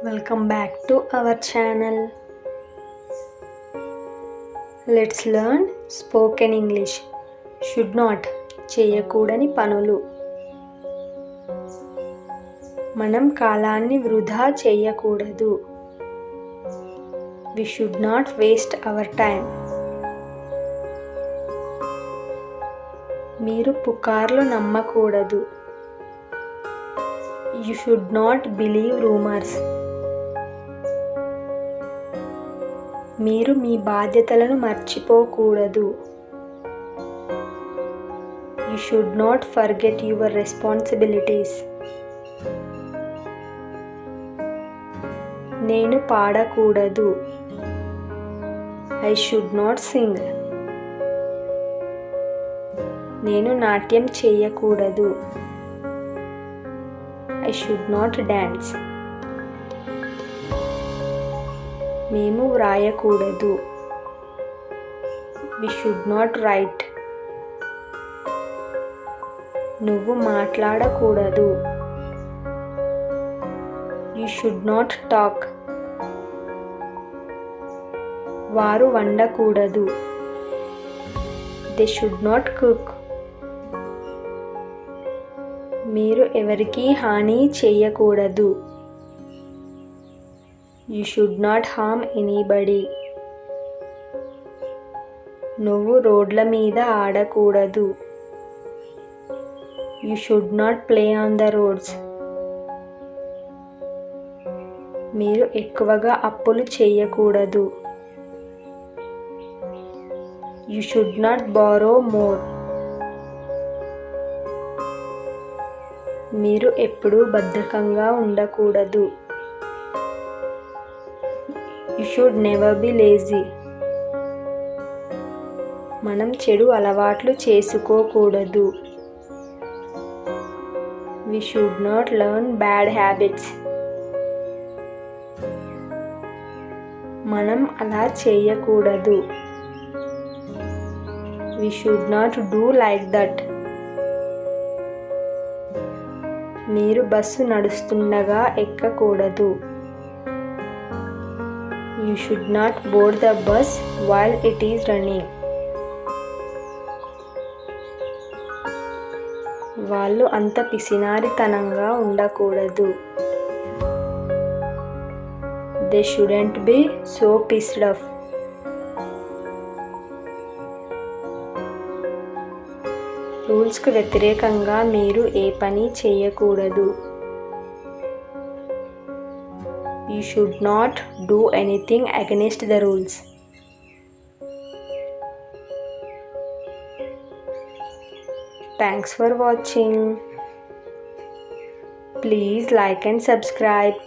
Welcome back to our channel. Let's learn spoken English. Should not చేయకూడని పనులు. మనం కాలాన్ని వృధా చేయకూడదు. We should not waste our time. మీరు పుకార్లు నమ్మకూడదు. You should not believe rumors. మీరు మీ బాధ్యతలను మర్చిపోకూడదు. You should not forget your responsibilities. నేను పాడకూడదు. I should not sing. నేను నాట్యం చేయకూడదు. I should not dance. మేము వ్రాయకూడదు. We should not write. నువ్వు మాట్లాడకూడదు. You should not talk. వారు వండకూడదు. They should not cook. మీరు ఎవరికీ హాని చేయకూడదు. You should not harm anybody. నువ్వు రోడ్ల మీద ఆడకూడదు. You should not play on the roads. మీరు ఎక్కువగా అప్పులు చేయకూడదు. You should not borrow more. మీరు ఎప్పుడూ బద్ధకంగా ఉండకూడదు. You should never be lazy. మనం చెడు అలవాట్లు చేసుకోకూడదు. We should not learn bad habits. మనం అలా చేయకూడదు. We should not do like that. మీరు bus నడుస్తుండగా ఎక్కకూడదు. You should not board the bus while it is running. వాళ్ళు అంత పిసినారితనంగా ఉండకూడదు. They shouldn't be so pissed off. రూల్స్కు వ్యతిరేకంగా మీరు ఏ పని చేయకూడదు. You should not do anything against the rules. Thanks for watching. Please like and subscribe.